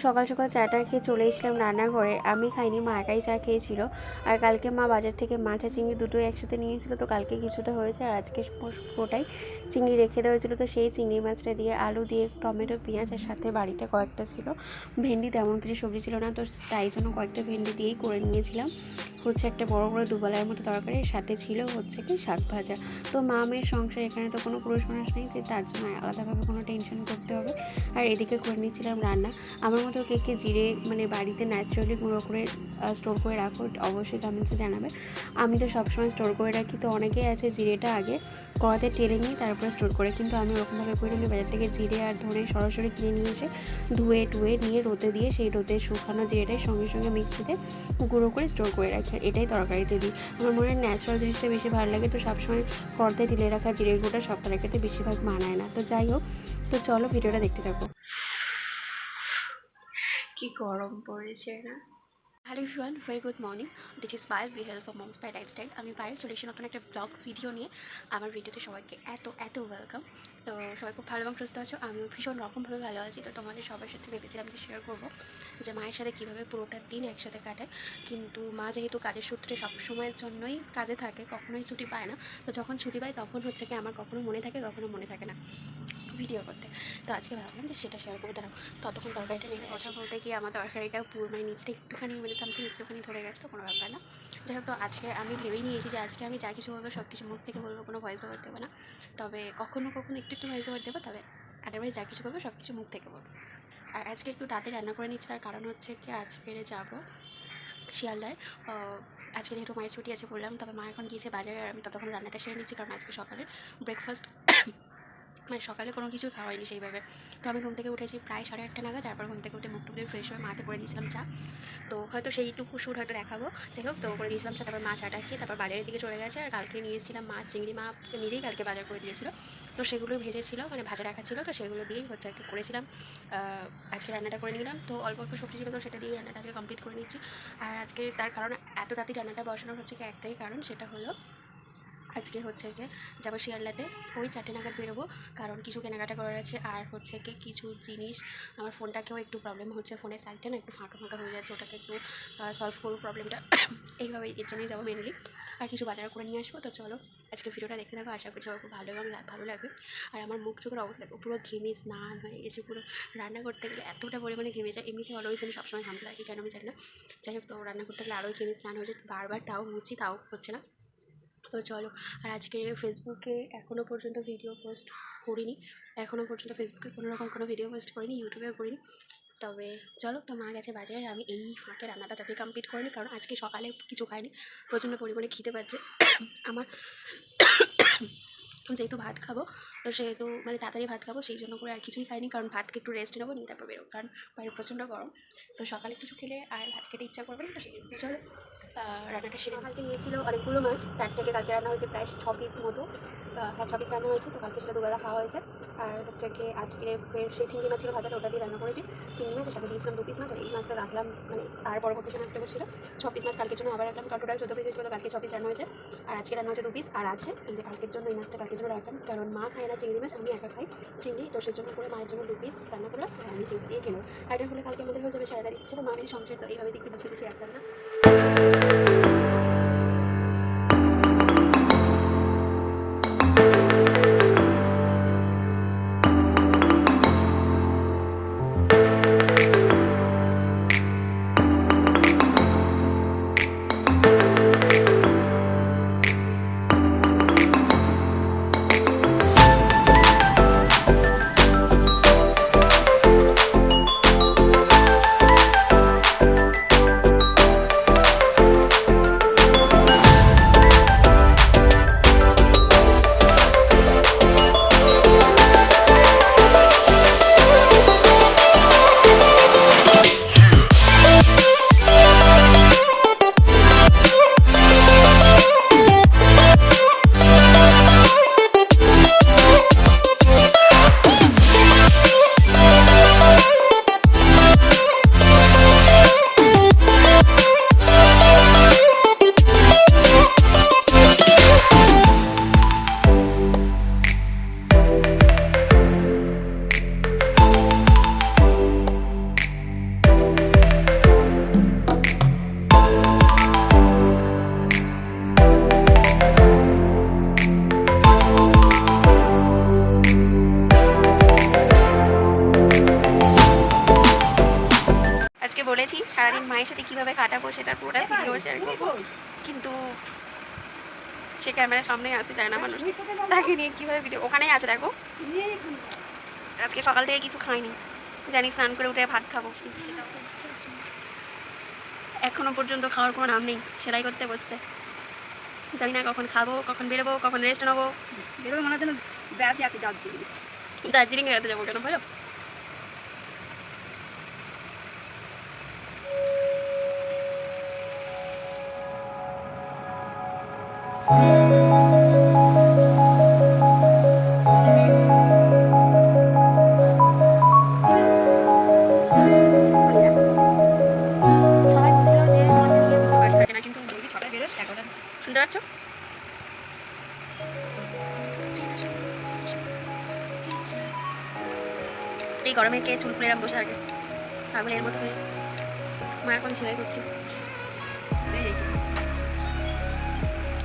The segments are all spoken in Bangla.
সকাল সকাল চাটা খেয়ে চলে এসেছিলাম রান্নাঘরে। আমি খাইনি, মা একাই চা খেয়েছিল। আর কালকে মা বাজার থেকে মাছ আর চিংড়ি দুটোই একসাথে নিয়েছিল, তো কালকে কিছুটা হয়েছে আর আজকে পুরোটাই চিংড়ি রেখে দেওয়া হয়েছিলো। তো সেই চিংড়ি মাছটা দিয়ে আলু দিয়ে টমেটো পেঁয়াজ আর সাথে বাড়িতে কয়েকটা ছিল ভেন্ডি, তেমন কিছু সবজি ছিল না, তো তাই জন্য কয়েকটা ভেন্ডি দিয়েই করে নিয়েছিলাম। হচ্ছে একটা বড় করে দুবেলার মতো তরকারি, সাথে ছিল হচ্ছে কি শাক ভাজা। তো মা মেয়ের সংসার, এখানে তো কোনো পুরুষ মানুষ নেই যে তার জন্য আলাদাভাবে কোনো টেনশন করতে হবে। আর এদিকে করে নিয়েছিলাম রান্না। আমার মতো কে জিরে মানে বাড়িতে ন্যাচারালি গুঁড়ো করে স্টোর করে রাখো, অবশ্যই কমেন্টসে জানাবে। আমি তো সবসময় স্টোর করে রাখি। তো অনেকেই আছে জিরেটা আগে কড়াতে টেলে নিই তারপরে স্টোর করে, কিন্তু আমি ওরকমভাবে করে নিই। বাজার থেকে জিরে আর ধনে সরাসরি কিনে নিয়ে এসে ধুয়ে নিয়ে রোদে দিয়ে সেই রোদে শুকানো জিরেটাই সঙ্গে সঙ্গে মিক্সিতে গুঁড়ো করে স্টোর করে রাখি। এটাই তরকারিতে দিই। আমার মনে হয় ন্যাচারাল জিনিসটা বেশি ভালো লাগে। তো সবসময় পর্দায় দিলে রাখা জিরের গুঁড়োটা সব তরকারিতে বেশিরভাগ মানায় না। তো যাই হোক, তো চলো ভিডিওটা দেখতে থাকো। কি গরম পড়েছে না। Hello everyone, very good morning. This is Payel, we help for moms by lifestyle. আমি পায়েল চলে এসে নতুন একটা ব্লগ ভিডিও নিয়ে। আমার ভিডিওতে সবাইকে এত ওয়েলকাম। তো সবাই খুব ভালো এবং সুস্থ আছো, আমিও ভীষণ রকমভাবে ভালো আছি। তো তোমাদের সবার সাথে ভেবেছিলাম যে শেয়ার করবো যে মায়ের সাথে কীভাবে পুরোটা দিন একসাথে কাটায়। কিন্তু মা যেহেতু কাজের সূত্রে সবসময়ের জন্যই কাজে থাকে, কখনোই ছুটি পায় না। তো যখন ছুটি পায় তখন হচ্ছে কি আমার কখনো মনে থাকে, কখনো মনে থাকে না ভিডিও করতে। তো আজকে ভাবলাম যে সেটা শেয়ার করে দাঁড়াও। ততক্ষণ তরকারিটা নিয়ে কথা বলতে গিয়ে আমার তরকারিটাও পুরো মানে নিচটা একটুখানি সামথিং একটুখানি ধরে গেছে, তো কোনো ব্যাপার না। যাই হোক, তো আজকে আমি ভেবেই নিয়েছি যে আজকে আমি যা কিছু বলবো সব কিছু মুখ থেকে বলবো, কোনো ভয়েস ওভার দেবো না। তবে কখনো একটু ভয়েস ওভার দেবো, তবে আদারওয়াইজ যা কিছু করবো সব কিছু মুখ থেকে বলবো। আর আজকে একটু তাড়াতাড়ি রান্না করে নিচ্ছি, তার কারণ হচ্ছে কি আজকে যাবো শিয়ালদায়। আজকে যেহেতু মায়ের ছুটি আছে বললাম, তবে মা এখন গিয়েছে বাজারে, আর আমি ততক্ষণ রান্নাটা সেরে নিচ্ছি, কারণ আজকে সকালে ব্রেকফাস্ট মানে সকালে কোনো কিছু খাওয়া হয়নি সেইভাবে। তো আমি ঘুম থেকে উঠেছি প্রায় 8:30 নাগাদ। তারপর ঘুম থেকে উঠে মুখ টুক দিয়ে ফ্রেশ হয়ে মাকে করে দিয়েছিলাম চা। তো হয়তো সেইটুকু সুর হয়তো দেখাবো, যাই হোক। তো করে দিয়েছিলাম চা, তারপর মা চাটা খেয়ে তারপর বাজারের দিকে চলে গেছে। আর কালকে নিয়েছিলাম মাছ চিংড়ি, মা নিজেই কালকে বাজার করে দিয়েছিলো। তো সেগুলো ভেজেছিল, মানে ভাজা রাখা ছিল, তো সেগুলো দিয়েই হচ্ছে আর কি করেছিলাম। আজকে রান্নাটা করে নিলাম। তো অল্প সবজি ছিল, তো সেটা দিয়ে রান্নাটা আজকে কমপ্লিট করে নিচ্ছি। আর আজকে তার কারণ এত তাড়াতাড়ি রান্নাটা বসানোর হচ্ছে কি একটাই কারণ, সেটা হলো আজকে হচ্ছে গিয়ে যাবো শিয়ালদাতে, ওই 4টে নাগাদ বেরোবো, কারণ কিছু কেনাকাটা করার আছে। আর হচ্ছে কি কিছু জিনিস, আমার ফোনটাকেও একটু প্রবলেম হচ্ছে, ফোনের সাইডটা না একটু ফাঁকা হয়ে যাচ্ছে, ওটাকে একটু সলভ করবো প্রবলেমটা। এইভাবে এর জন্যই যাবো মেনলি। আর কিছু বাজার করে নিয়ে আসবো। তো চলো আজকে ভিডিওটা দেখতে থাকো, আশা করছি আমার খুব ভালো এবং ভালো লাগবে। আর আমার মুখ চোখের অবস্থা পুরো ঘেমে স্নান হয়ে গেছে, পুরো রান্না করতে গেলে এতটা পরিমাণে ঘেমে যায়। এমনিতে অলওয়েজ আমি সবসময় ঘামতে থাকি, কেন আমি জানি না। যাই হোক, তো রান্না করতে গেলে আরোই ঘেমে স্নান হয়ে যায় বারবার, তাও মুছি তাও হচ্ছে না। তো চলো। আর আজকে ফেসবুকে এখনও পর্যন্ত ভিডিও পোস্ট করিনি, ফেসবুকে কোনোরকম কোনো ভিডিও পোস্ট করিনি, ইউটিউবেও করিনি। তবে চলো, তো মা গেছে বাজারে, আমি এই ফাঁকে রান্নাটা তাকে কমপ্লিট করিনি, কারণ আজকে সকালে কিছু খাইনি, প্রচণ্ড পরিমাণে খিদে পাচ্ছে আমার। যেহেতু ভাত খাবো, তো সেহেতু মানে তাড়াতাড়ি ভাত খাবো, সেই জন্য করে আর কিছুই খাইনি, কারণ ভাতকে একটু রেস্ট নেবো, নিয়ে তারপর বেরোবো, কারণ বাইরে প্রচণ্ড গরম। তো সকালে কিছু খেলে আর ভাত খেতে ইচ্ছা করবে না, তো সেই জন্য চলো রান্নাটা সেরে। কালকে নিয়েছিল অনেকগুলো মাছ, তার থেকে কালকে রান্না হয়েছে প্রায় 6 পিস মতো। হ্যাঁ, 6 পিস রান্না হয়েছে। তো কালকে সেটা দুবেলা খাওয়া হয়েছে। আর হচ্ছে কি আজকে ফের সেই চিংড়ি মাছ ছিল ভাজাটা, ওটা দিয়ে রান্না করেছি। চিংড়ি মাছের সাথে দিয়েছিলাম 2 পিস মাছ, আর এই মাছটা রাখলাম মানে আর পরবর্তী সময় একটা ছিল 6 পিস মাছ কালকের জন্য আবার রাখলাম, কারণ টোটাল 14 পিস হয়েছিল, কালকে 6 পিস রান্না হয়েছে। আর আজকে রান্না হয়েছে 2 পিস। আর আছে এই যে কালকের জন্য এই মাছটা কালকের জন্য রাখলাম, কারণ মা খায় না চিংড়ি মাছ, আমি একা খাই চিংড়ি, তো সেই জন্য করে মায়ের জন্য 2 পিস রান্না করলাম, আর আমি চিংড়ি দিয়ে খেলাম। আর এটা হলে কালকে আমাদের হয়ে যাবে সারাটা দিচ্ছে। মা মেয়ের সংসার, তো এইভাবে দেখতে কিছু রাখলাম না। বলেছি সারাদিন মায়ের সাথে কীভাবে কাটাবো সেটার পুরোটা ভিডিও শেয়ার করবো, কিন্তু সে ক্যামেরার সামনে আসতে চায় না মানুষ, তাকে নিয়ে কীভাবে ভিডিও। ওখানেই আছে দেখো, আজকে সকাল থেকে কিছু খাইনি, জানি স্নান করে উঠে ভাত খাবো, কিন্তু সেটাও এখনো পর্যন্ত খাওয়ার কোনো নাম নেই। সেলাই করতে বসছে, জানি না কখন খাবো, কখন বেরোবো, কখন রেস্ট নেবো। বেরোবো মনে হয় বেড়াতে যাচ্ছি দার্জিলিং বেড়াতে যাবো কেন বলো? সবাই বলছিল যে তোমাকে নিয়ে ভিডিও বাড়ি থাকে না, কিন্তু বলবি 6টায় বেরোস 11টা শুনতে পাচ্ছ? এই গরমে কে চুল খুলে এরম বসে থাকে পাগলের মতো হয়ে? মা এখন সেলাই করছি,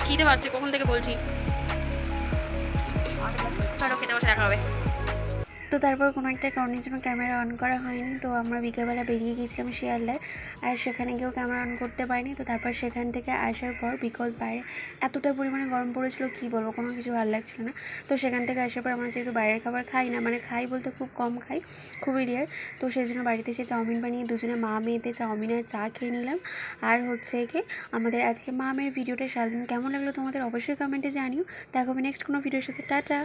খিদে পাচ্ছে কখন থেকে বলছি, চলো খেতে বসে দেখা হবে। তো তারপর কোনো একটা কারণের জন্য ক্যামেরা অন করা হয়নি, তো আমরা বিকেলবেলা বেরিয়ে গিয়েছিলাম শিয়ালদায়, আর সেখানে গিয়েও ক্যামেরা অন করতে পারিনি। তো তারপর সেখান থেকে আসার পর, বিকজ বাইরে এতটা পরিমাণে গরম পড়েছিল কী বলবো, কোনো কিছু ভালো লাগছিল না। তো সেখান থেকে আসার পর আমরা যেহেতু বাইরের খাবার খাই না, মানে খাই বলতে খুব কম খাই, খুবই রেয়ার, তো সেই জন্য বাড়িতে এসে চাউমিন বানিয়ে দুজনে মা মেয়েতে চাউমিন আর চা খেয়ে নিলাম। আর হচ্ছে কি আমাদের আজকে মা মেয়ের ভিডিওটা সারাদিন কেমন লাগলো তোমাদের অবশ্যই কমেন্টে জানিও। দেখা হবে নেক্সট কোনো ভিডিওর সাথে। টাটা।